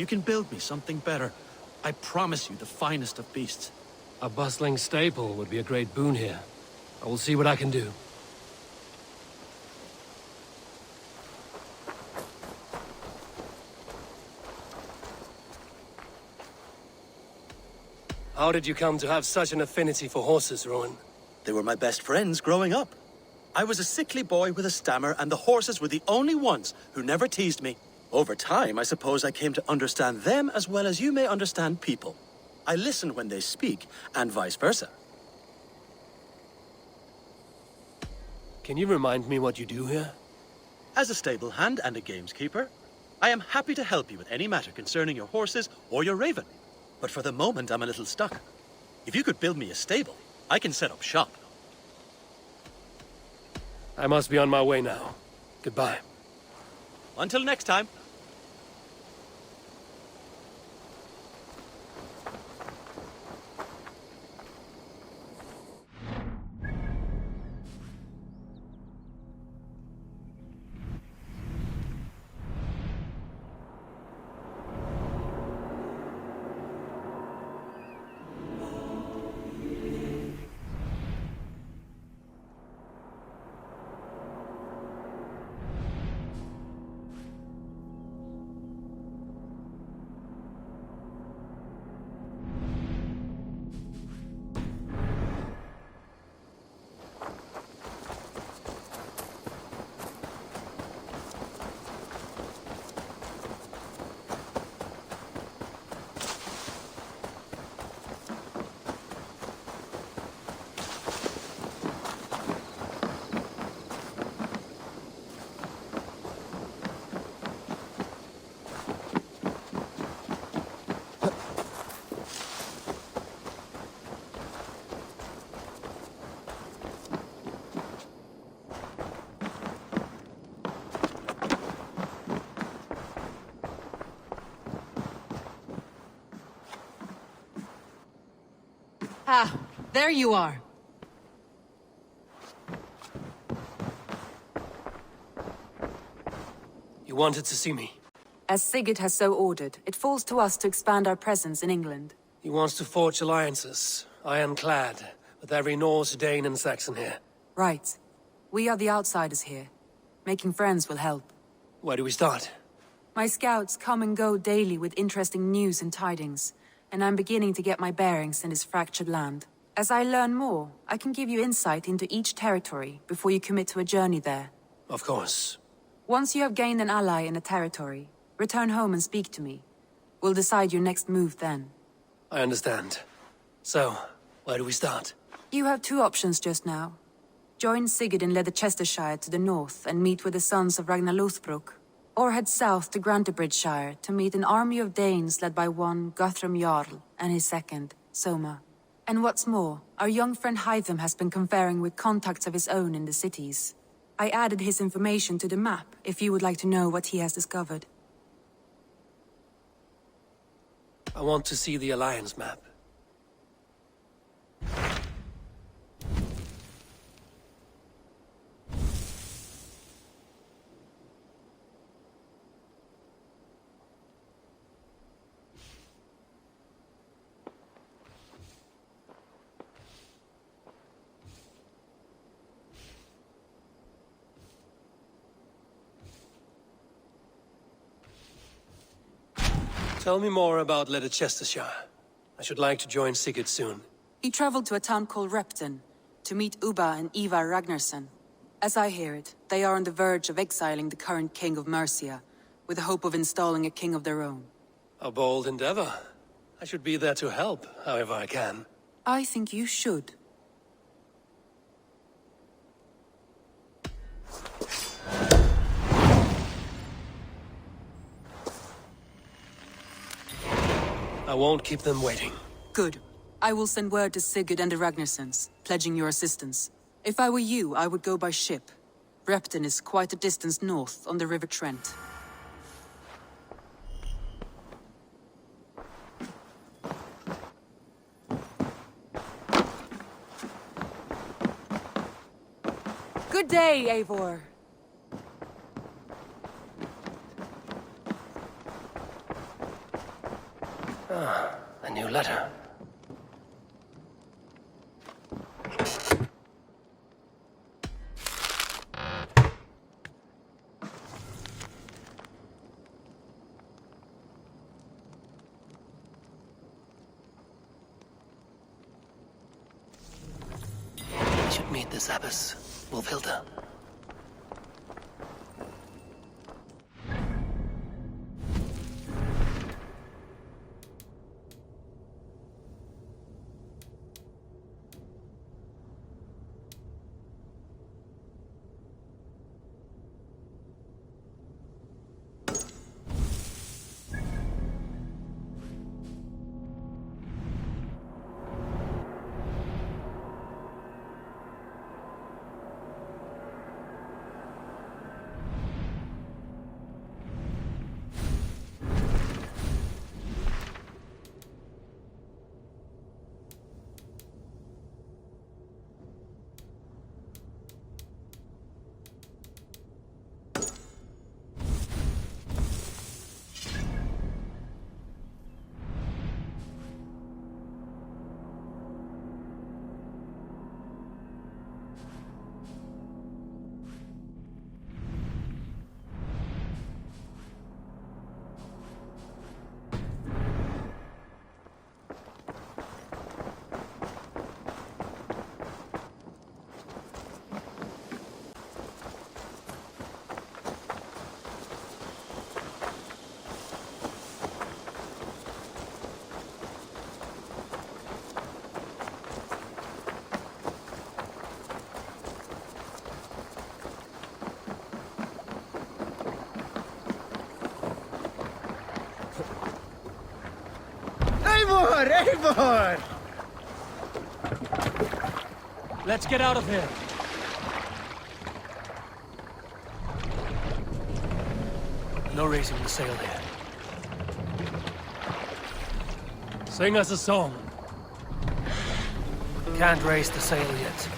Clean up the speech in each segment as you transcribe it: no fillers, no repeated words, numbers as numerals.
you can build me something better, I promise you the finest of beasts. A bustling stable would be a great boon here. I will see what I can do. How did you come to have such an affinity for horses, Rowan? They were my best friends growing up. I was a sickly boy with a stammer, and the horses were the only ones who never teased me. Over time, I suppose I came to understand them as well as you may understand people. I listen when they speak, and vice versa. Can you remind me what you do here? As a stable hand and a gameskeeper, I am happy to help you with any matter concerning your horses or your raven. But for the moment, I'm a little stuck. If you could build me a stable, I can set up shop. I must be on my way now. Goodbye. Until next time. Ah, there you are. You wanted to see me? As Sigurd has so ordered, it falls to us to expand our presence in England. He wants to forge alliances, ironclad, with every Norse, Dane and Saxon here. Right. We are the outsiders here. Making friends will help. Where do we start? My scouts come and go daily with interesting news and tidings, and I'm beginning to get my bearings in this fractured land. As I learn more, I can give you insight into each territory before you commit to a journey there. Of course. Once you have gained an ally in a territory, return home and speak to me. We'll decide your next move then. I understand. So, where do we start? You have two options just now. Join Sigurd in Leicestershire to the north and meet with the sons of Ragnar Lothbrok, or head south to Grantebridgeshire to meet an army of Danes led by one Guthrum Jarl and his second, Soma. And what's more, our young friend Hytham has been conferring with contacts of his own in the cities. I added his information to the map if you would like to know what he has discovered. I want to see the Alliance map. Tell me more about Leicestershire. I should like to join Sigurd soon. He traveled to a town called Repton to meet Ubba and Eivor Ragnarsson. As I hear it, they are on the verge of exiling the current king of Mercia, with the hope of installing a king of their own. A bold endeavor. I should be there to help, however I can. I think you should. I won't keep them waiting. Good. I will send word to Sigurd and the Ragnarssons, pledging your assistance. If I were you, I would go by ship. Repton is quite a distance north on the River Trent. Good day, Eivor. 'Tis A new letter. We should meet this abbess, Wolfhilda. Eivor! Eivor! Let's get out of here. No raising the sail here. Sing us a song. Can't raise the sail yet.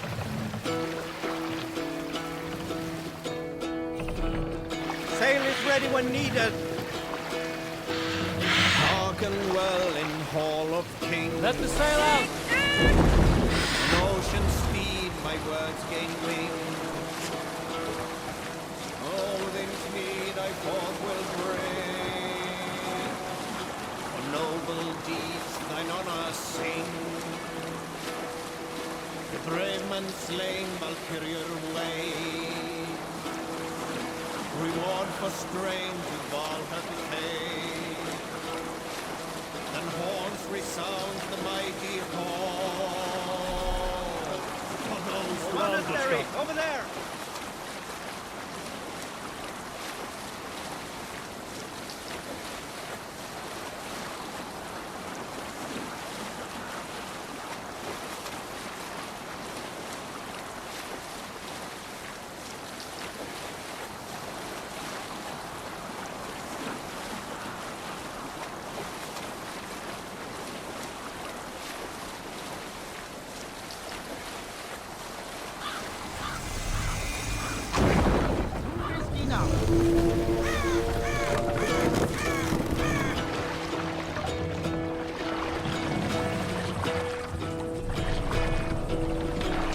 Sail is ready when needed. Hearken well in Hall of Kings. Let the sail out! In ocean speed my words gain wings. Oh, within me thy forth will bring. For noble deeds thine honor sing. The brave man slain Valkyrier way. Reward for strange with all hath paid. Then horns resound the mighty hall. Monastery, over there!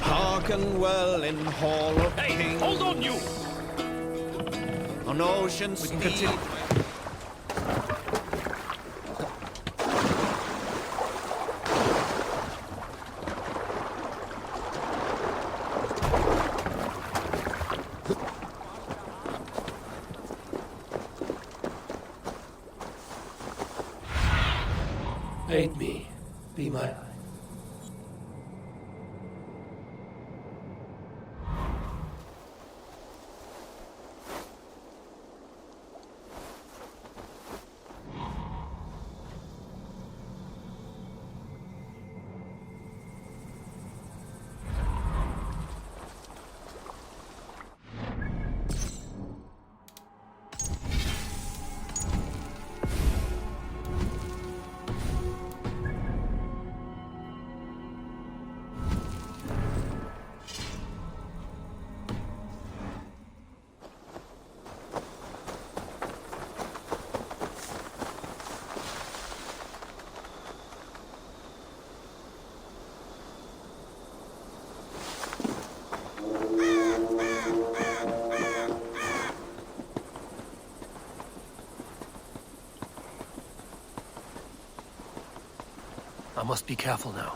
Hearken well in Hall of Kings. Hold on, you! On ocean We can speed. continue. Aid me. Be my eye. must be careful now.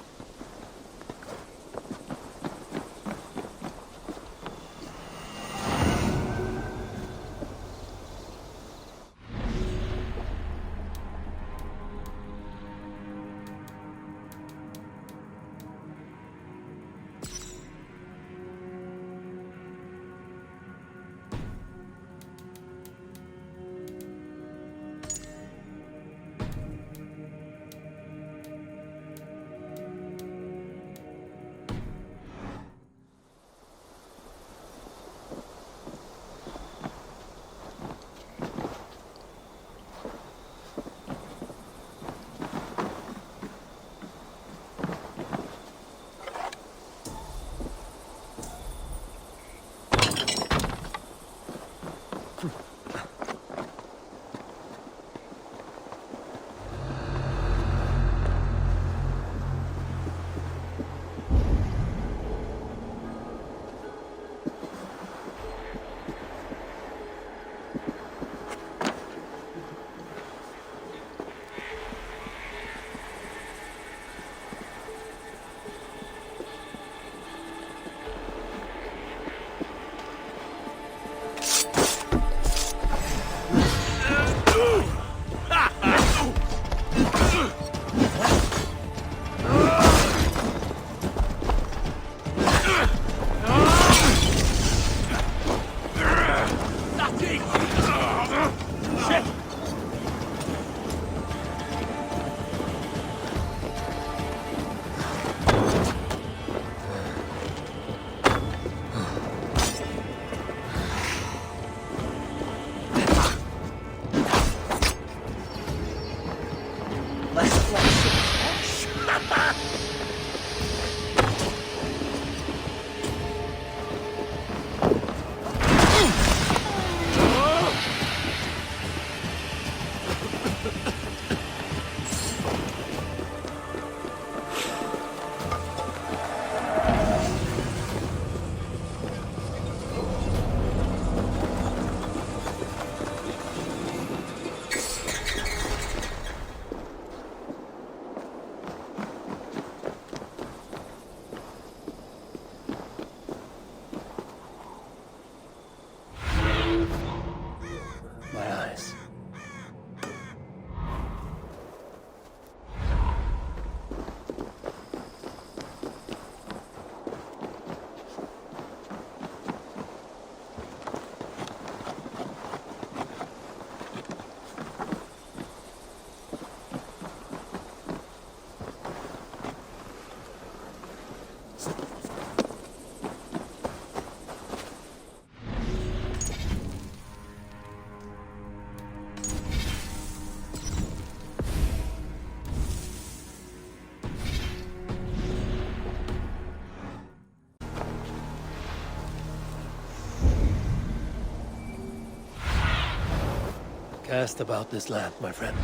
Cast about this land, my friend.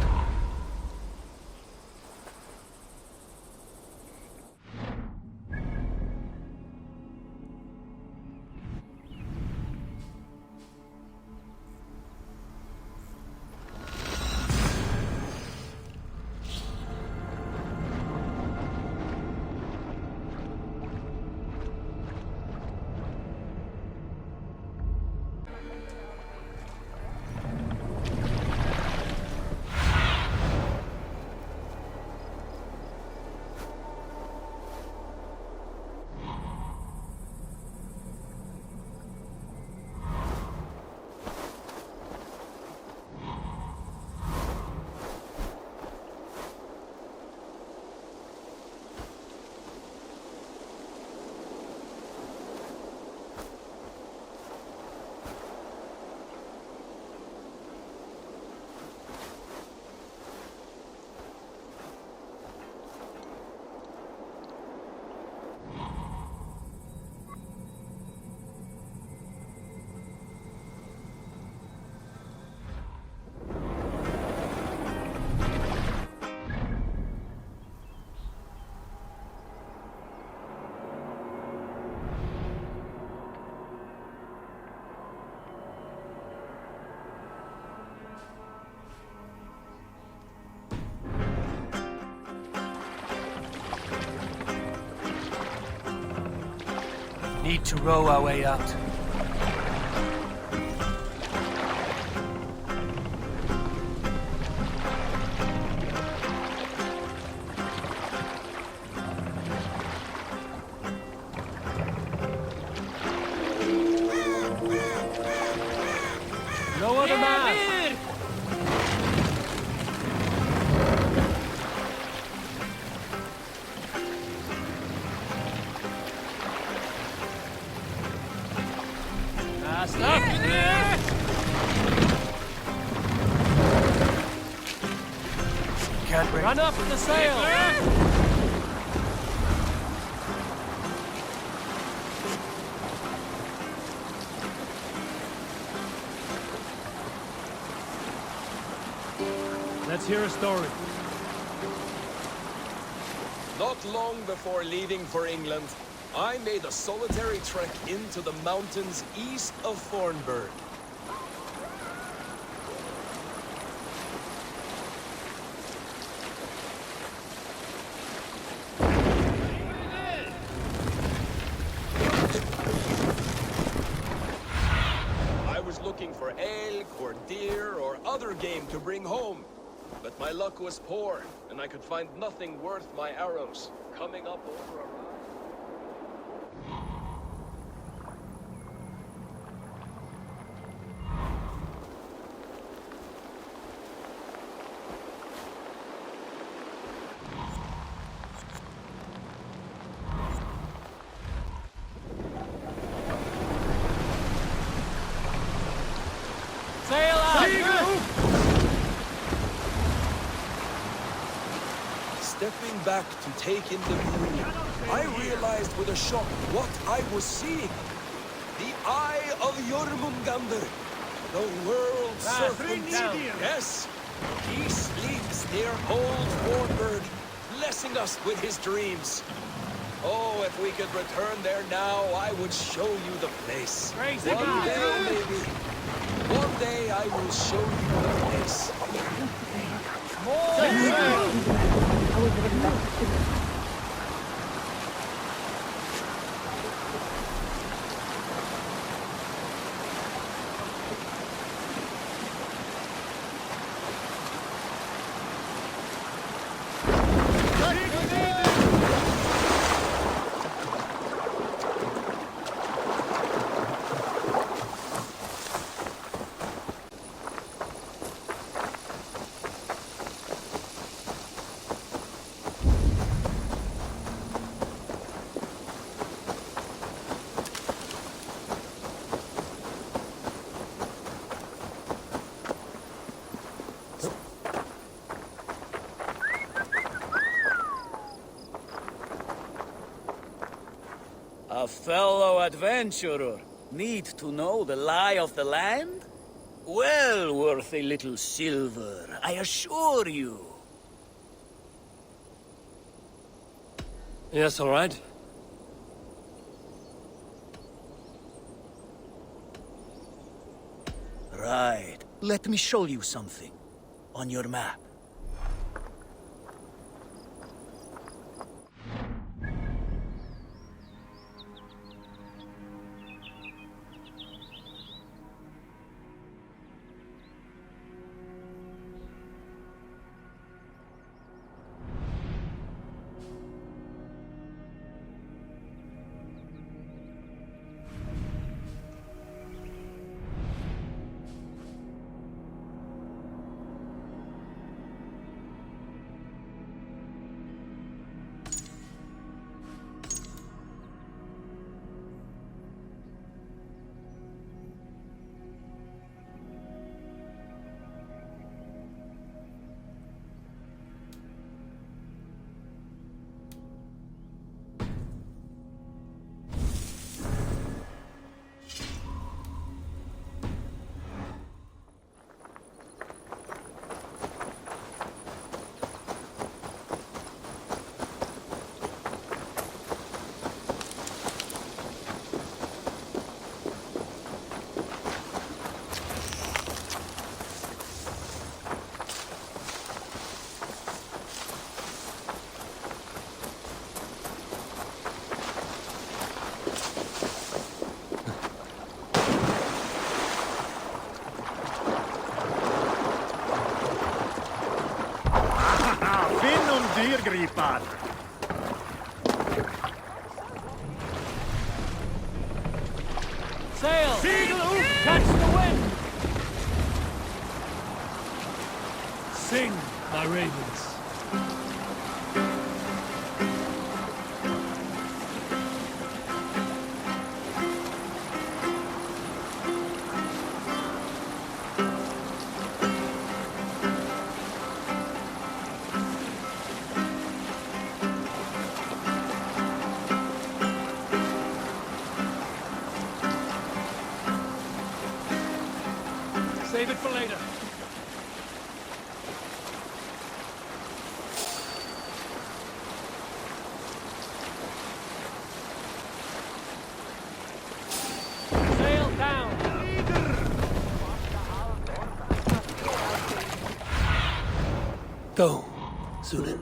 Need to row our way out. No other man! Stop! Can't run up the sail! Let's hear a story. Not long before leaving for England, I made a solitary trek into the mountains east of Thornburg. I was looking for elk or deer or other game to bring home, but my luck was poor, and I could find nothing worth my arrows. Coming up over a Sail out! Stepping back to take in the view, I realized with a shock what I was seeing. The Eye of Jormungandr, the world serpent. Yes, he sleeps near old Thornburg, blessing us with his dreams. Oh, if we could return there now, I would show you the place. Crazy One guy. day, maybe. One day I will show you the place. A fellow adventurer. Need to know the lie of the land? Well worth a little silver, I assure you. Yes, all right. Right. Let me show you something. On your map. hier gripar. Sail! Catch the wind! Sing, my ravens. Save it for later. Sail down. Go, Sunan.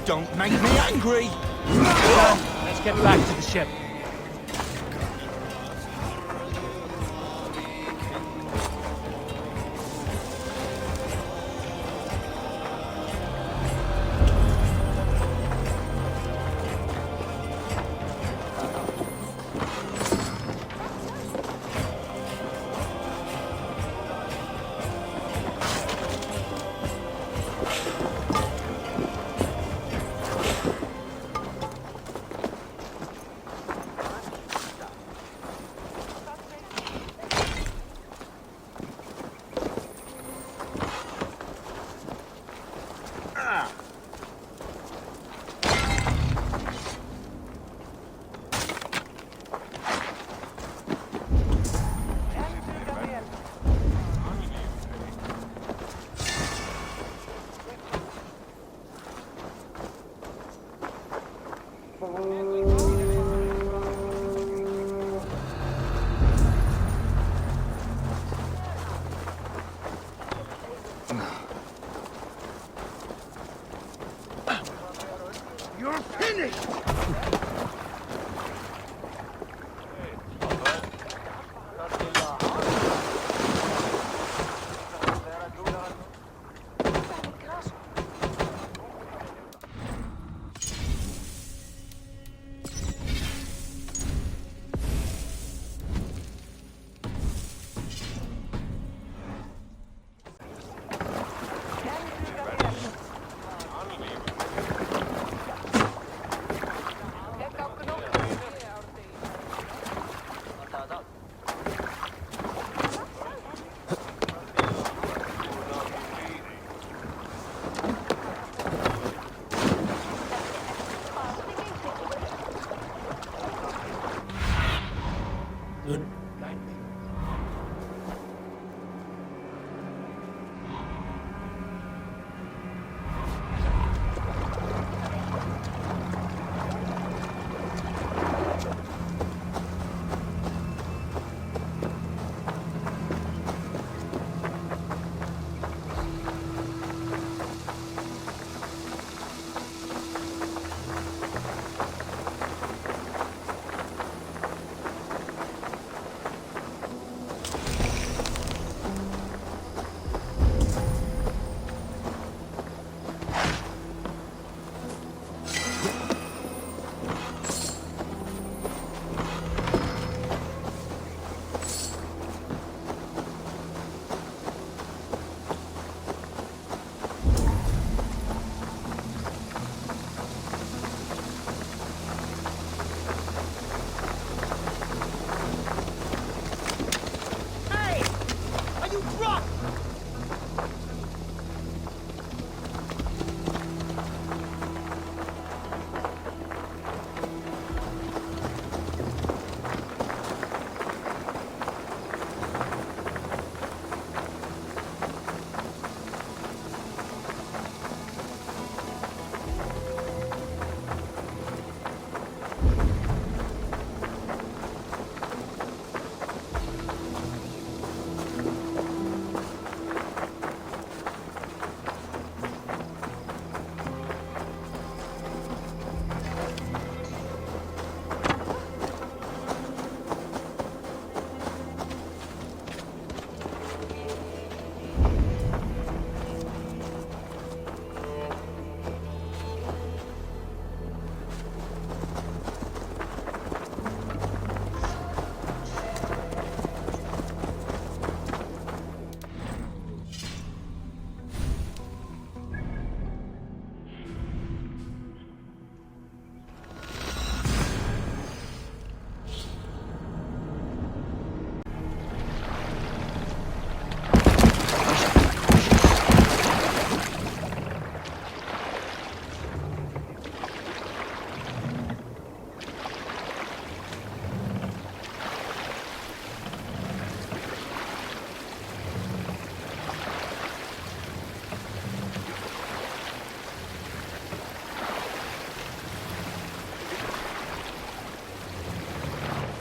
Don't make me angry! Let's get back to the ship. You're finished!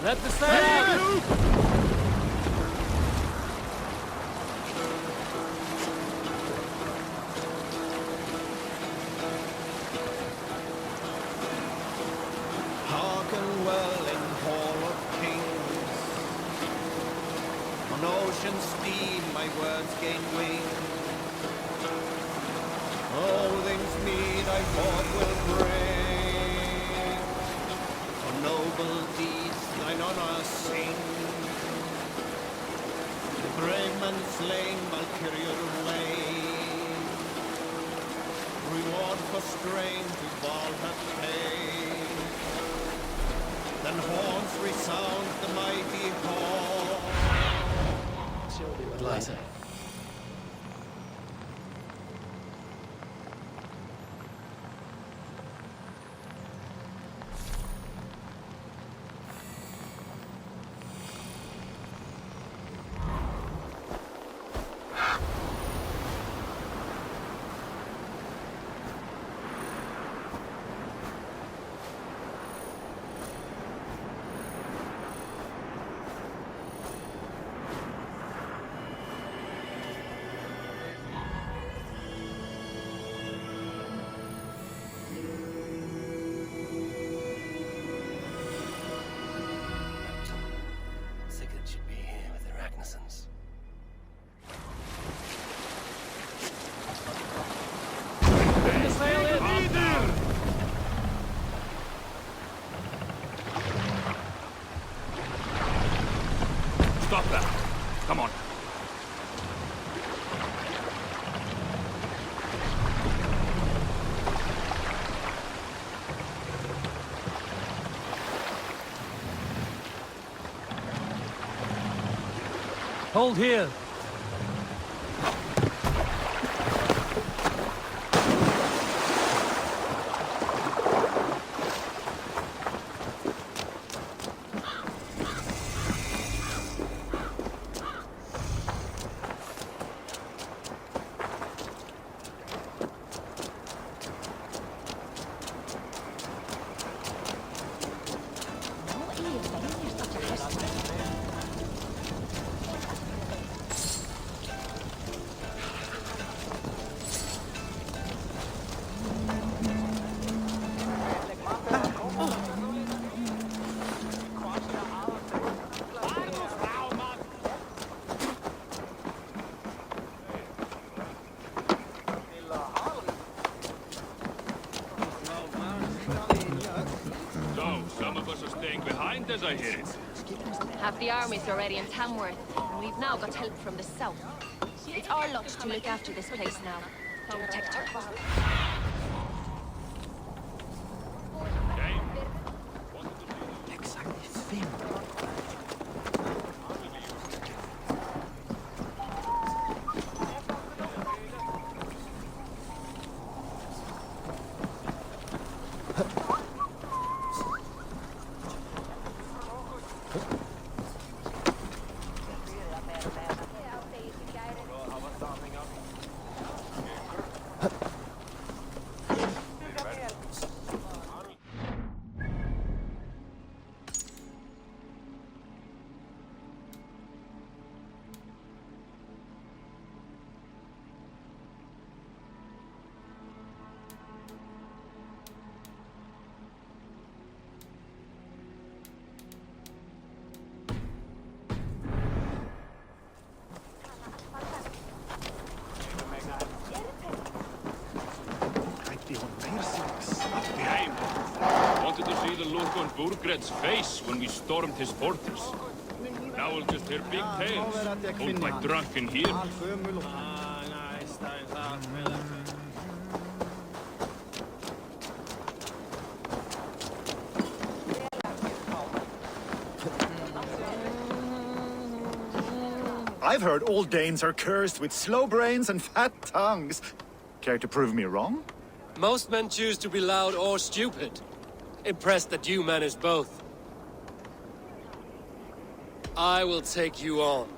Let the sail out! Hearken well in hall of kings. On ocean's steam my words gain wing. All things meet I thought will bring. For noble deeds thine honor sing. The brave man slain Valkyrie wain. Reward for strain to Valhalla paid. Then horns resound the mighty horn. Liza. Sigurd should be here with the Ragnarsons. Bring the sail in! Stop that! Come on. Hold here! staying behind as I hear it. Half the army's already in Tamworth, and we've now got help from the south. It's our lot to look after this place now. To protect her. Wanted to see the look on Burgred's face when we stormed his fortress. Now we'll just hear big tales, told by drunken here. I've heard all Danes are cursed with slow brains and fat tongues. Care to prove me wrong? Most men choose to be loud or stupid. Impressed that you manage both. I will take you on.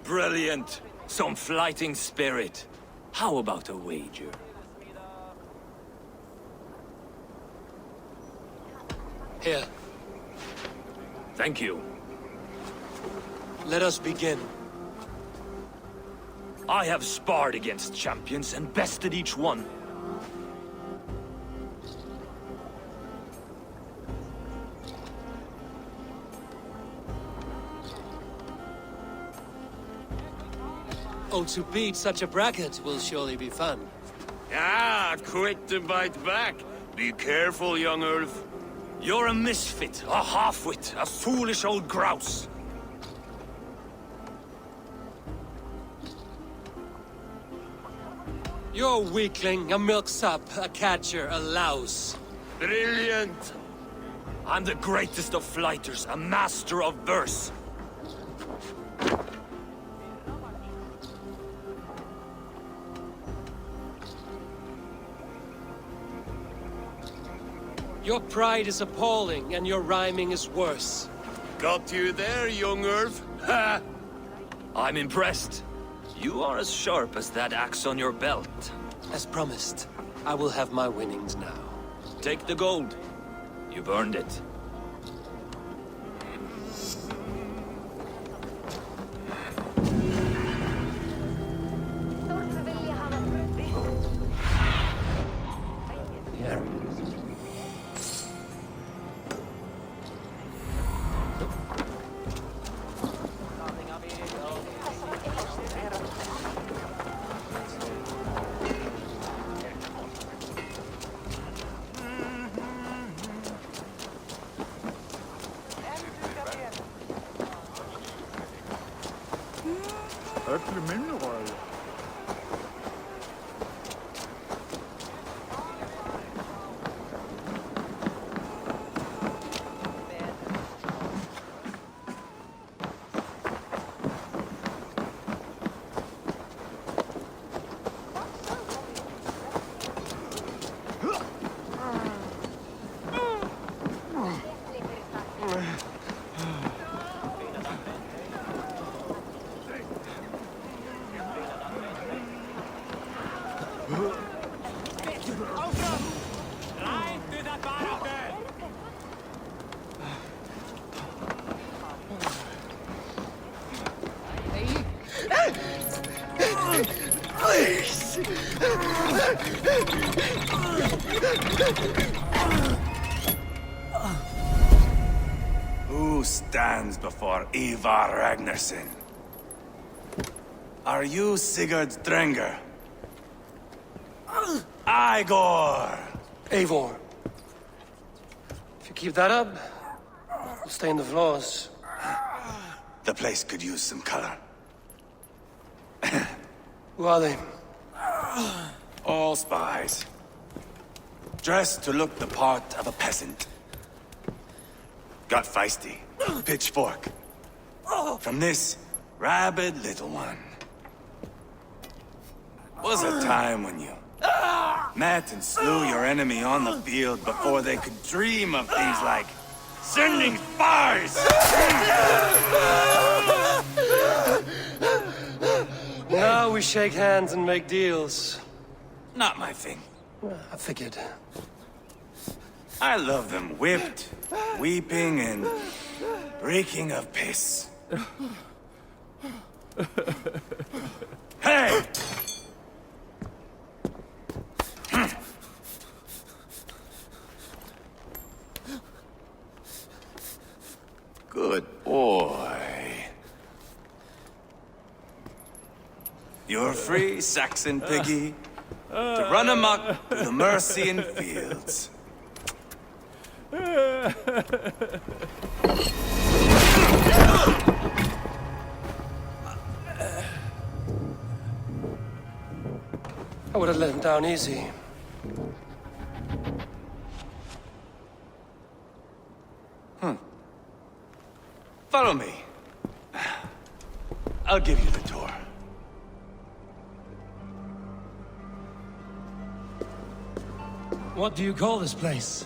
Brilliant. Some flighting spirit. How about a wager? Here, Thank you. let us begin. I have sparred against champions and bested each one. Oh, to beat such a bracket will surely be fun. Ah, quick to bite back. Be careful, young Ulf. You're a misfit, a half-wit, a foolish old grouse. You're a weakling, a milksop, a catcher, a louse. Brilliant! I'm the greatest of flighters, a master of verse. Your pride is appalling, and your rhyming is worse. Got you there, young Ulf. Ha! I'm impressed. You are as sharp as that axe on your belt. As promised, I will have my winnings now. Take the gold. You've earned it. Who stands before Eivor Ragnarsson? Are you Sigurd Drenger? Eivor! Eivor. If you keep that up, Stain the floors. The place could use some color. Who are they? All spies. Dressed to look the part of a peasant. Got feisty. Pitchfork. From this rabid little one. Was a time when you met and slew your enemy on the field before they could dream of things like sending spies! Now we shake hands and make deals. Not my thing. I figured. I love them whipped, weeping, and reeking of piss. Hey! Good boy. You're free, Saxon piggy, to run amok through the Mercian fields. I would have let him down easy. Follow me. I'll give you the tour. What do you call this place?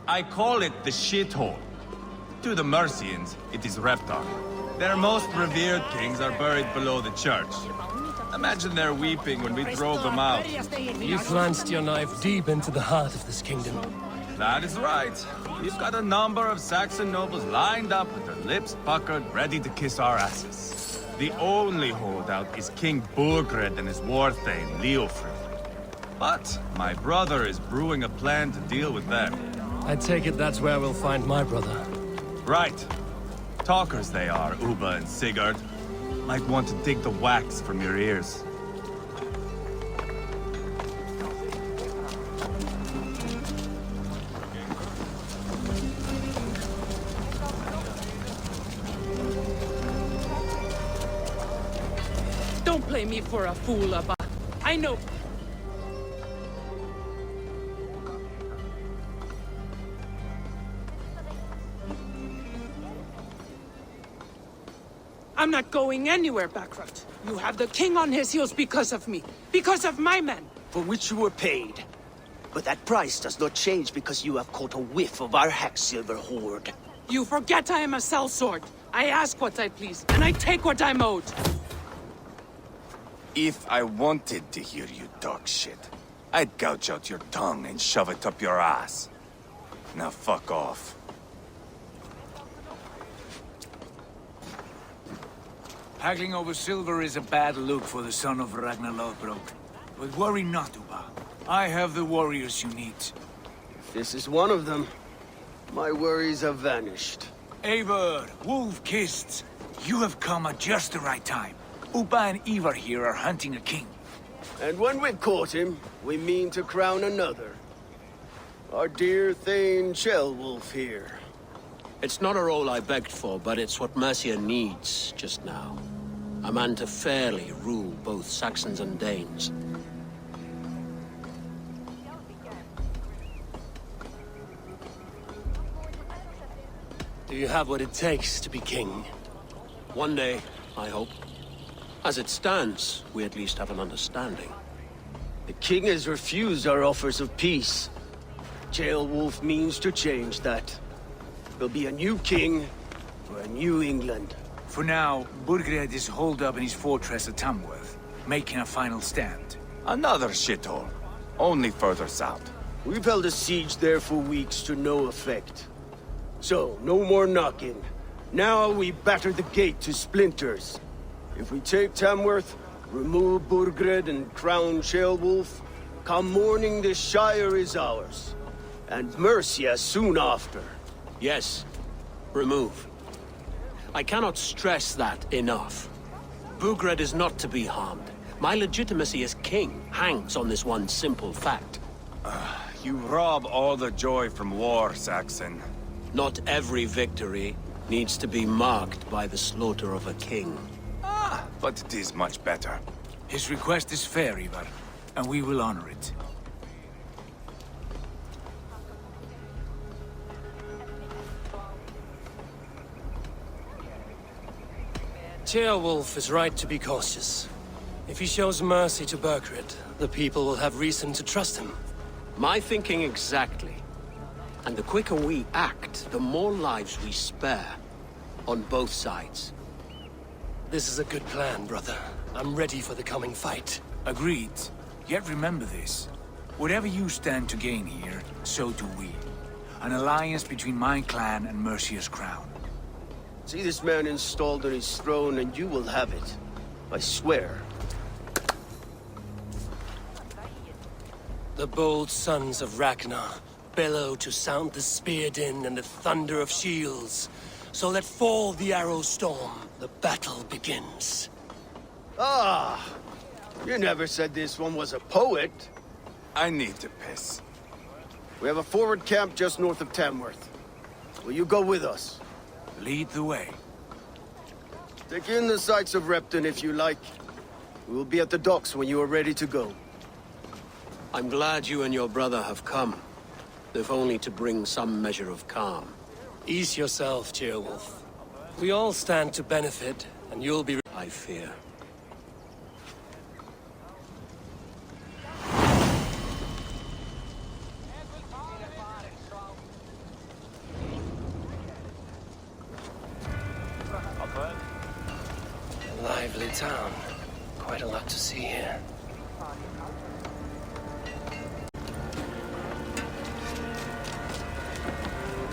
I call it the shithole. To the Mercians, it is Reptar. Their most revered kings are buried below the church. Imagine their weeping when we drove them out. You glanced your knife deep into the heart of this kingdom. That is right. We've got a number of Saxon nobles lined up with their lips puckered, ready to kiss our asses. The only holdout is King Burgred and his war-thane, Leofric. But my brother is brewing a plan to deal with them. I take it that's where we'll find my brother. Right. Talkers they are, Uba and Sigurd. Might want to dig the wax from your ears. Don't play me for a fool, Abba. I know. I'm not going anywhere, Backroot. You have the king on his heels because of me. Because of my men. For which you were paid. But that price does not change because you have caught a whiff of our Hacksilver hoard. You forget I am a sellsword. I ask what I please, and I take what I'm owed. If I wanted to hear you talk shit, I'd gouge out your tongue and shove it up your ass. Now fuck off. Haggling over silver is a bad look for the son of Ragnar Lothbrok. But worry not, Uba. I have the warriors you need. If this is one of them, my worries have vanished. Eivor, wolf-kissed, you have come at just the right time. Uba and Eivor here are hunting a king. And when we've caught him, we mean to crown another. Our dear Thane Ceolwulf here. It's not a role I begged for, but it's what Mercia needs just now. A man to fairly rule both Saxons and Danes. Do you have what it takes to be king? One day, I hope. As it stands, we at least have an understanding. The king has refused our offers of peace. Ceolwulf means to change that. There'll be a new king for a new England. For now, Burgred is holed up in his fortress at Tamworth, making a final stand. Another shithole. Only further south. We've held a siege there for weeks to no effect. So, no more knocking. Now we batter the gate to splinters. If we take Tamworth, remove Burgred and crown Ceolwulf, come morning the Shire is ours. And Mercia soon after. Yes, remove. I cannot stress that enough. Burgred is not to be harmed. My legitimacy as king hangs on this one simple fact. You rob all the joy from war, Saxon. Not every victory needs to be marked by the slaughter of a king. Ah, but it is much better. His request is fair, Eivor, and we will honor it. Ceolwulf is right to be cautious. If he shows mercy to Burgred, the people will have reason to trust him. My thinking exactly. And the quicker we act, the more lives we spare. On both sides. This is a good plan, brother. I'm ready for the coming fight. Agreed. Yet remember this. Whatever you stand to gain here, so do we. An alliance between my clan and Mercia's crown. See this man installed on his throne and you will have it. I swear. The bold sons of Ragnar bellow to sound the spear din and the thunder of shields. So let fall the arrow storm. The battle begins. Ah! You never said this one was a poet. I need to piss. We have a forward camp just north of Tamworth. Will you go with us? Lead the way. Take in the sights of Repton if you like. We will be at the docks when you are ready to go. I'm glad you and your brother have come. If only to bring some measure of calm. Ease yourself, Ceolwulf. We all stand to benefit, and you'll be... I fear. A lively town. Quite a lot to see here.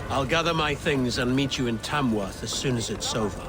I'll gather my things and meet you in Tamworth as soon as it's over.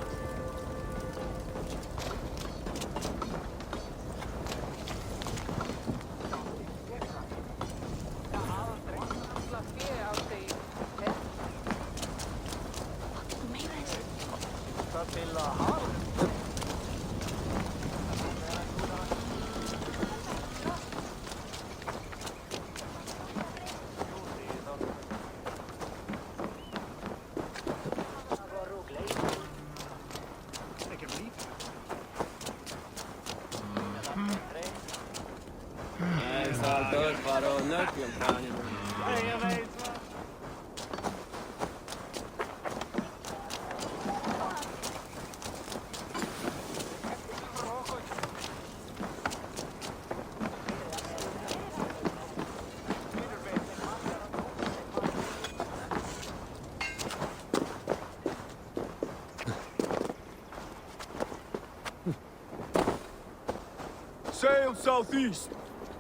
Sail southeast.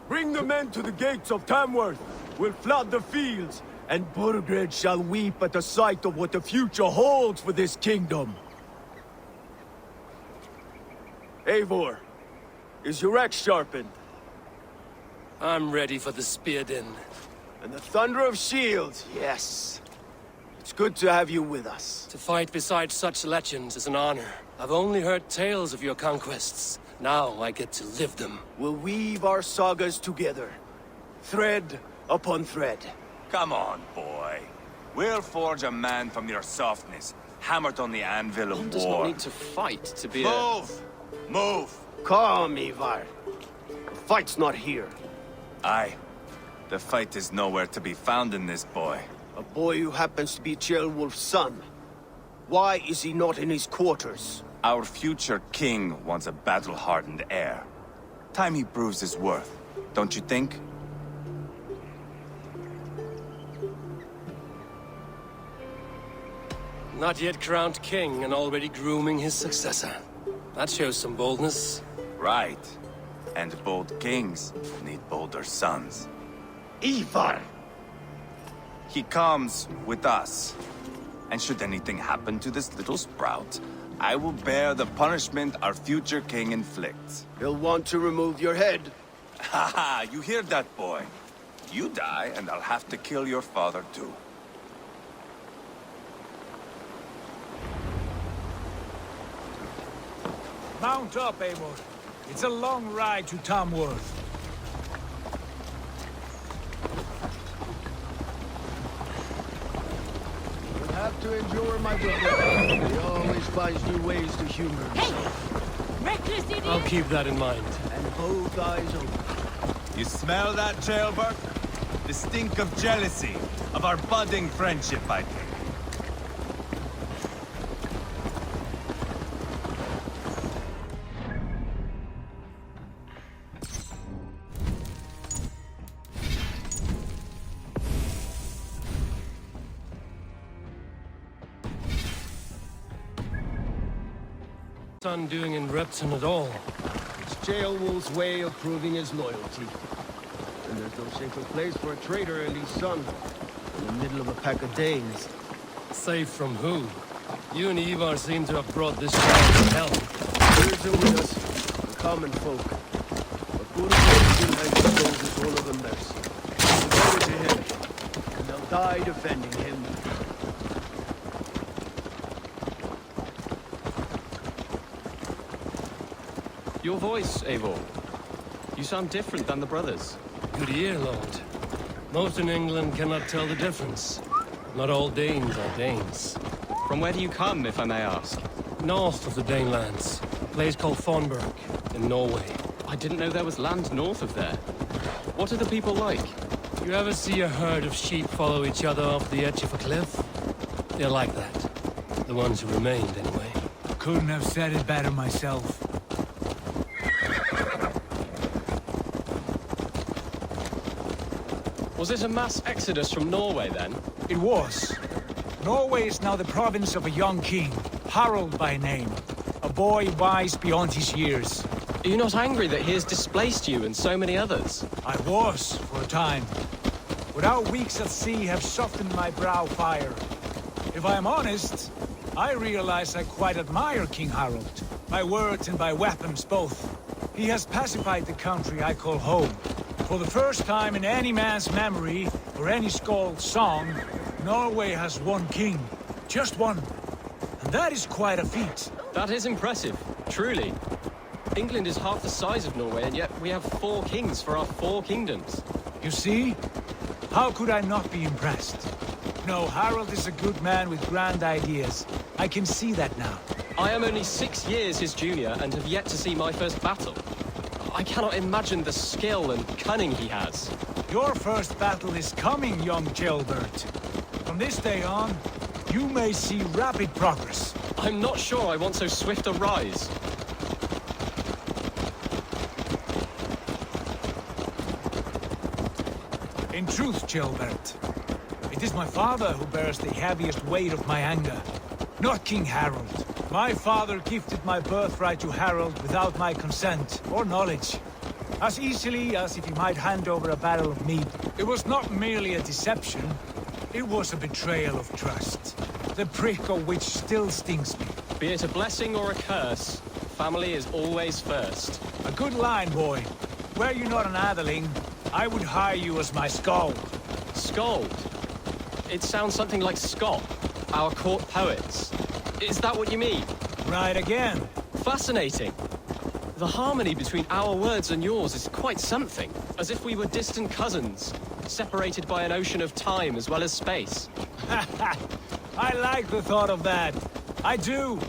Bring the men to the gates of Tamworth. We'll flood the fields, and Burgred shall weep at the sight of what the future holds for this kingdom. Eivor, is your axe sharpened? I'm ready for the spear din. And the thunder of shields, yes. It's good to have you with us. To fight beside such legends is an honor. I've only heard tales of your conquests. Now I get to live them. We'll weave our sagas together. Thread upon thread. Come on, boy. We'll forge a man from your softness, hammered on the anvil of war. Does not need to fight to be Move! Move! Calm, Eivor. The fight's not here. Aye. The fight is nowhere to be found in this boy. A boy who happens to be Ceolwulf's son. Why is he not in his quarters? Our future king wants a battle-hardened heir. Time he proves his worth, don't you think? Not yet crowned king and already grooming his successor. That shows some boldness. Right. And bold kings need bolder sons. Eivor! He comes with us. And should anything happen to this little sprout, I will bear the punishment our future king inflicts. He'll want to remove your head. Haha, you hear that, boy? You die, and I'll have to kill your father, too. Mount up, Eivor. It's a long ride to Tamworth. We'll have have to endure my brother. He always finds new ways to humor me. Reckless idiot! I'll keep that in mind. And both eyes open. You smell that, jailbird? The stink of jealousy, of our budding friendship, I think. Son doing in Repton at all? It's Jailwolf's way of proving his loyalty. And there's no safer place for a traitor and his son. In the middle of a pack of Danes. Safe from who? You and Eivor seem to have brought this child to hell. Birds are with us, the common folk. But good fortune has chose all of them mercy. Devoted to him, and they'll die defending him. Your voice, Eivor. You sound different than the brothers. Good ear, Lord. Most in England cannot tell the difference. Not all Danes are Danes. From where do you come, if I may ask? North of the Danelands. A place called Thornburg, in Norway. I didn't know there was land north of there. What are the people like? You ever see a herd of sheep follow each other off the edge of a cliff? They're like that. The ones who remained, anyway. Couldn't have said it better myself. Was it a mass exodus from Norway, then? It was. Norway is now the province of a young king, Harald by name. A boy wise beyond his years. Are you not angry that he has displaced you and so many others? I was, for a time. But our weeks at sea have softened my brow fire. If I am honest, I realize I quite admire King Harald. By words and by weapons both. He has pacified the country I call home. For the first time in any man's memory, or any skald's song, Norway has one king. Just one. And that is quite a feat. That is impressive, truly. England is half the size of Norway, and yet we have 4 kings for our 4 kingdoms. You see? How could I not be impressed? No, Harald is a good man with grand ideas. I can see that now. I am only 6 years his junior, and have yet to see my first battle. I cannot imagine the skill and cunning he has. Your first battle is coming, young jailbird. From this day on, you may see rapid progress. I'm not sure I want so swift a rise. In truth, jailbird, it is my father who bears the heaviest weight of my anger, not King Harald. My father gifted my birthright to Harald without my consent or knowledge. As easily as if he might hand over a barrel of mead. It was not merely a deception, it was a betrayal of trust. The prick of which still stings me. Be it a blessing or a curse, family is always first. A good line, boy. Were you not an atheling, I would hire you as my skald. Skald? It sounds something like Scott, our court poets. Is that what you mean? Right again. Fascinating. The harmony between our words and yours is quite something. As if we were distant cousins, separated by an ocean of time as well as space. I like the thought of that. I do.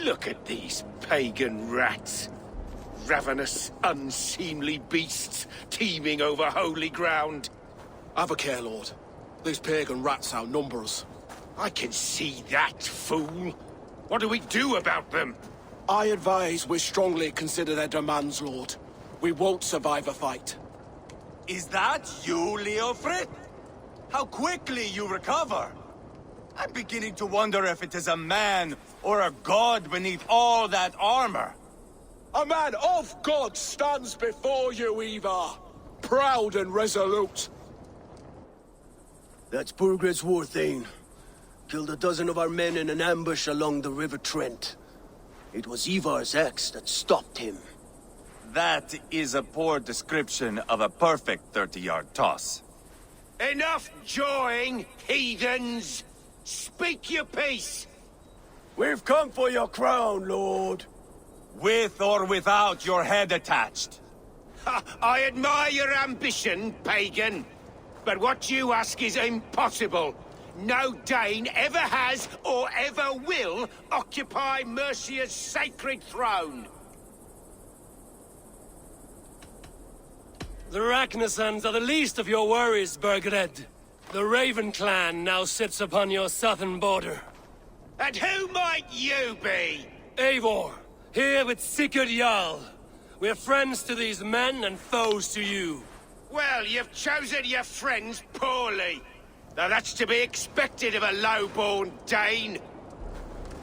Look at these pagan rats. Ravenous, unseemly beasts teeming over holy ground. Have a care, Lord. These pagan rats outnumber us. I can see that, fool. What do we do about them? I advise we strongly consider their demands, Lord. We won't survive a fight. Is that you, Leofrid? How quickly you recover! I'm beginning to wonder if it is a man or a god beneath all that armor. A man of God stands before you, Eivor. Proud and resolute. That's Burgred's Warthane. Killed a dozen of our men in an ambush along the River Trent. It was Eivor's axe that stopped him. That is a poor description of a perfect 30-yard toss. Enough jawing, heathens! Speak your piece! We've come for your crown, Lord. With or without your head attached. Ha, I admire your ambition, pagan. But what you ask is impossible. No Dane ever has or ever will occupy Mercia's sacred throne. The Ragnarsons are the least of your worries, Burgred. The Raven clan now sits upon your southern border. And who might you be? Eivor, here with Sigurd Jarl. We're friends to these men and foes to you. Well, you've chosen your friends poorly. Now that's to be expected of a low-born Dane.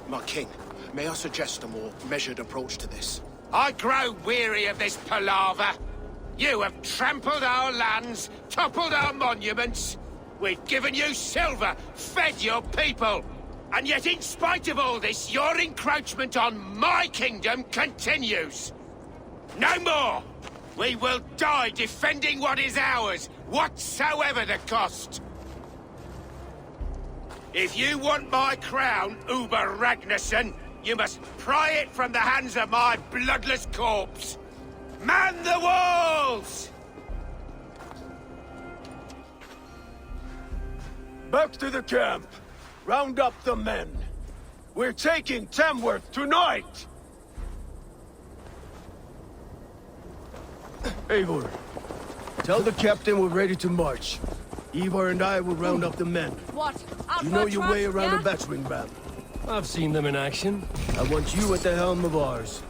My king, may I suggest a more measured approach to this? I grow weary of this palaver. You have trampled our lands, toppled our monuments. We've given you silver, fed your people. And yet in spite of all this, your encroachment on my kingdom continues. No more! We will die defending what is ours, whatsoever the cost. If you want my crown, Uber Ragnarsson, you must pry it from the hands of my bloodless corpse. Man the walls! Back to the camp. Round up the men. We're taking Tamworth tonight! Eivor, tell the captain we're ready to march. Eivor and I will round up the men. What? You know your way around a battering ram. I've seen them in action. I want you at the helm of ours.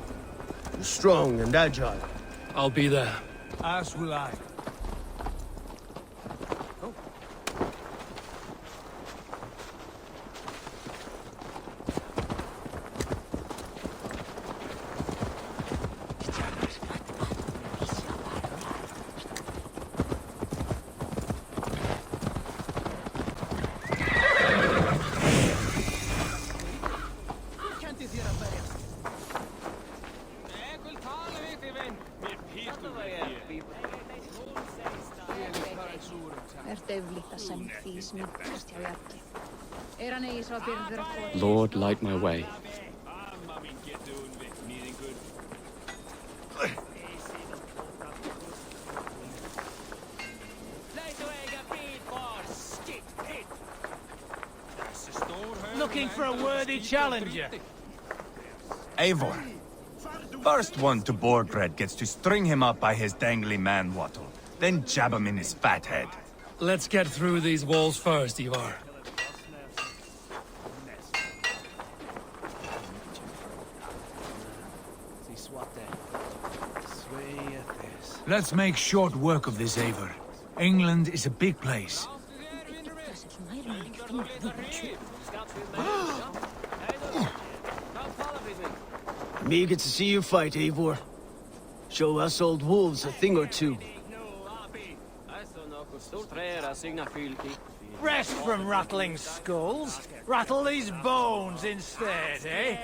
You're strong and agile. I'll be there. As will I. Lord, light my way. Looking for a worthy challenger. Eivor. First one to Borgred gets to string him up by his dangly man-wattle, then jab him in his fat head. Let's get through these walls first, Eivor. Let's make short work of this, Eivor. England is a big place. Eager to see you fight, Eivor. Show us old wolves a thing or two. Rest from rattling skulls. Rattle these bones instead, eh?